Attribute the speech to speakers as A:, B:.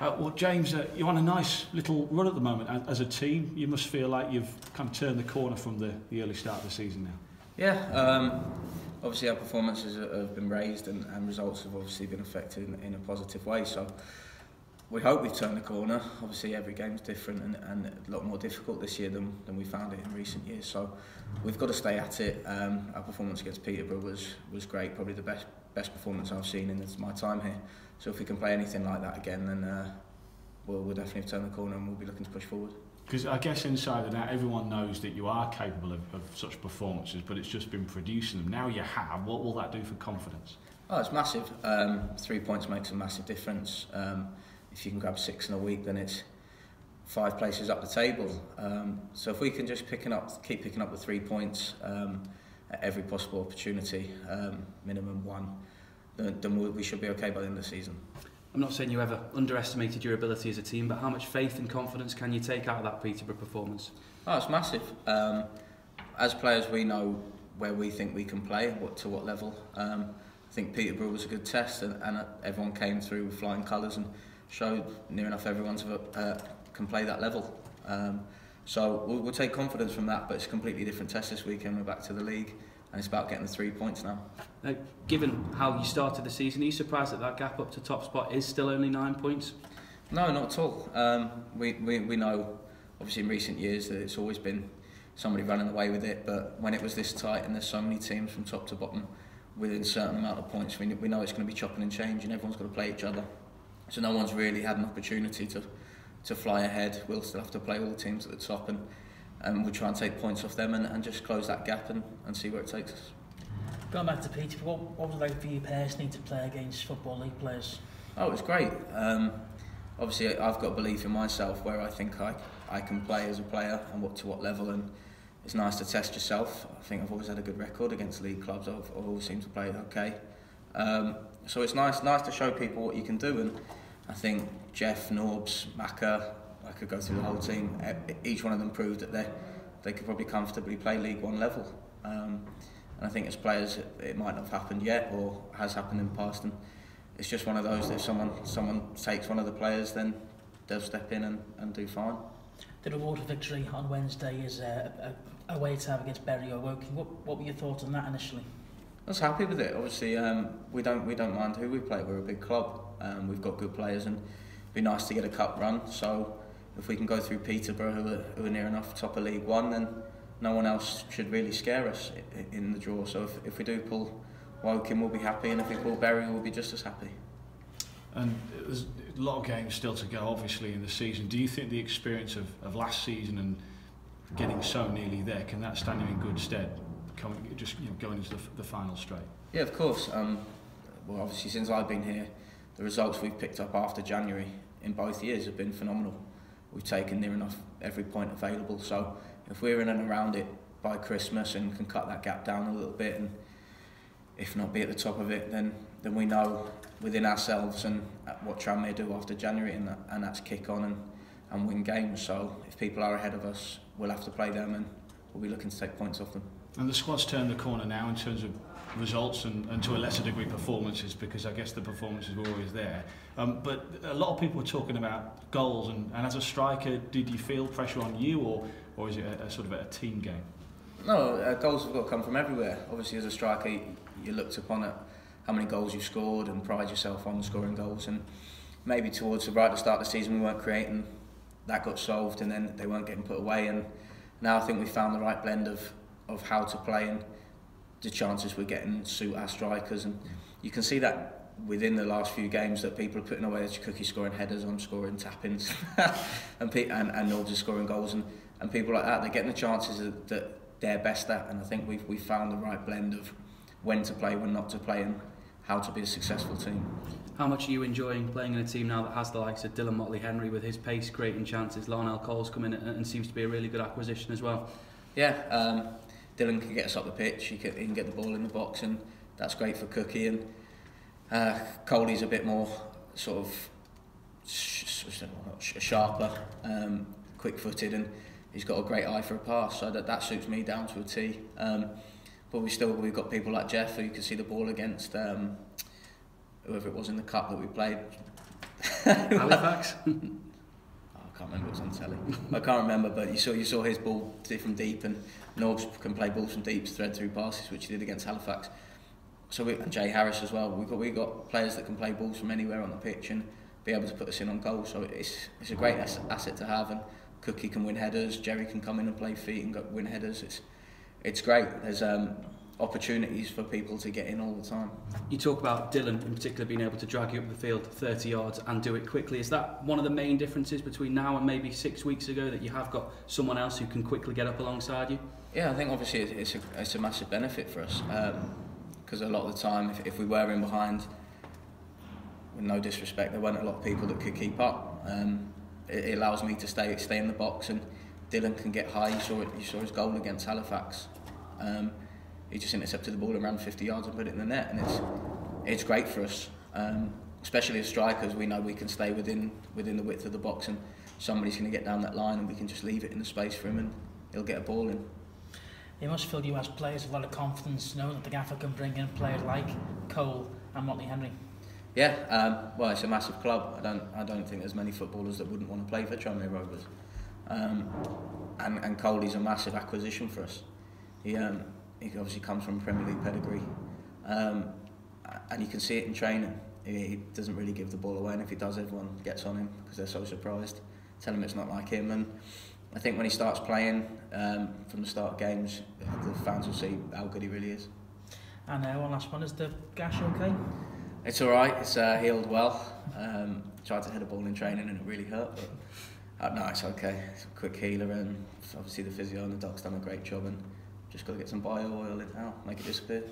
A: Well, James, you're on a nice little run at the moment as a team. You must feel like you've kind of turned the corner from the early start of the season now.
B: Yeah, obviously our performances have been raised and results have obviously been affected in a positive way. So we hope we've turned the corner. Obviously every game's different and a lot more difficult this year than we found it in recent years. So we've got to stay at it. Our performance against Peterborough was great, probably the best performance I've seen in my time here. So if we can play anything like that again, then we'll definitely turn the corner and we'll be looking to push forward. Because
A: I guess inside and out, everyone knows that you are capable of such performances, but it's just been producing them. Now you have, what will that do for confidence?
B: Oh, it's massive. 3 points makes a massive difference. If you can grab 6 in a week, then it's 5 places up the table. So if we can just keep picking up the 3 points at every possible opportunity, minimum 1, then we should be okay by the end of the season.
C: I'm not saying you ever underestimated your ability as a team, but how much faith and confidence can you take out of that Peterborough performance?
B: Oh, it's massive. As players, we know where we think we can play, to what level. I think Peterborough was a good test, and everyone came through with flying colours and showed near enough everyone can play that level. So we'll take confidence from that, but it's a completely different test this weekend. We're back to the league, and it's about getting the 3 points now.
C: Given how you started the season, are you surprised that gap up to top spot is still only 9 points?
B: No, not at all. We know, obviously in recent years, that it's always been somebody running away with it, but when it was this tight and there's so many teams from top to bottom within a certain amount of points, we know it's going to be chopping and changing. Everyone's got to play each other. So no one's really had an opportunity to fly ahead. We'll still have to play all the teams at the top, and we'll try and take points off them and just close that gap and see where it takes us.
D: Going back to Peterborough, what was it like for you personally to play against Football League players?
B: Oh, it was great. Obviously, I've got belief in myself where I think I can play as a player and to what level, and it's nice to test yourself. I think I've always had a good record against league clubs. I've always seemed to play okay. So it's nice to show people what you can do, and I think Jeff, Norbs, Maka, I could go through the whole team. Each one of them proved that they could probably comfortably play League One level. And I think as players, it might not have happened yet or has happened in the past. And it's just one of those that if someone takes one of the players, then they'll step in and do fine.
D: The reward for victory on Wednesday is a away to have against Bury or Woking. What were your thoughts on that initially?
B: I was happy with it. Obviously, we don't mind who we play. We're a big club. We've got good players, and it'd be nice to get a cup run. So if we can go through Peterborough, who are near enough top of League One, then no one else should really scare us in the draw. So if we do pull Woking, we'll be happy, and if we pull Bury, we'll be just as happy.
A: And there's a lot of games still to go, obviously, in the season. Do you think the experience of last season and getting so nearly there, can that stand you in good stead, going into the final straight?
B: Yeah, of course. Well, obviously, since I've been here, the results we've picked up after January in both years have been phenomenal. We've taken near enough every point available. So if we're in and around it by Christmas and can cut that gap down a little bit, and if not be at the top of it, then we know within ourselves and what Tranmere do after January, and that's kick on and win games. So if people are ahead of us, we'll have to play them, and we'll be looking to take points off them.
A: And the squad's turned the corner now in terms of results and to a lesser degree performances, because I guess the performances were always there. But a lot of people were talking about goals, and as a striker, did you feel pressure on you, or is it a sort of a team game?
B: No, goals have got to come from everywhere. Obviously, as a striker, you looked upon at how many goals you've scored and pride yourself on scoring goals. And maybe towards the right at the start of the season, we weren't creating. That got solved, and then they weren't getting put away. And now I think we found the right blend of how to play, and the chances we're getting suit our strikers. And you can see that within the last few games that people are putting away. There's Cookie scoring headers, I'm scoring tap-ins, and Norbs are scoring goals, and people like that, they're getting the chances that they're best at. And I think we've found the right blend of when to play, when not to play, and how to be a successful team.
C: How much are you enjoying playing in a team now that has the likes of Dylan Motley-Henry with his pace creating chances? Lionel Cole's come in and seems to be a really good acquisition as well.
B: Yeah, Dylan can get us up the pitch, he can get the ball in the box, and that's great for Cookie. And Coley's a bit more sort of sharper, quick-footed, and he's got a great eye for a pass, so that suits me down to a T. But we've got people like Jeff who can see the ball against whoever it was in the cup that we played.
C: Halifax?
B: I can't remember, it was on telly. I can't remember, but you saw his ball from deep, and Norbs can play balls from deep, thread through passes, which he did against Halifax. So and Jay Harris as well. We got players that can play balls from anywhere on the pitch and be able to put us in on goal. So it's a great asset to have. And Cookie can win headers. Jerry can come in and play feet and win headers. It's great. There's opportunities for people to get in all the time.
C: You talk about Dylan in particular being able to drag you up the field 30 yards and do it quickly. Is that one of the main differences between now and maybe 6 weeks ago, that you have got someone else who can quickly get up alongside you?
B: Yeah, I think obviously it's a massive benefit for us, because a lot of the time if we were in behind, with no disrespect, there weren't a lot of people that could keep up. It allows me to stay in the box, and Dylan can get high. You saw his goal against Halifax. He just intercepted the ball and ran 50 yards and put it in the net, and it's great for us, especially as strikers. We know we can stay within the width of the box, and somebody's going to get down that line, and we can just leave it in the space for him, and he'll get a ball in.
D: It must fill you as players with a lot of confidence, knowing that the gaffer can bring in players like Cole and Motley Henry.
B: Yeah, well, it's a massive club. I don't think there's many footballers that wouldn't want to play for Tranmere Rovers, and Coley's a massive acquisition for us. He obviously comes from Premier League pedigree, and you can see it in training. He doesn't really give the ball away, and if he does, everyone gets on him because they're so surprised. Tell him it's not like him, and I think when he starts playing from the start of games, the fans will see how good he really is.
D: And one last one, is the gash okay?
B: It's all right. It's healed well. Tried to hit a ball in training and it really hurt, but no, it's okay. It's a quick healer, and obviously the physio and the doc's done a great job, and just got to get some bio oil in now, make it disappear.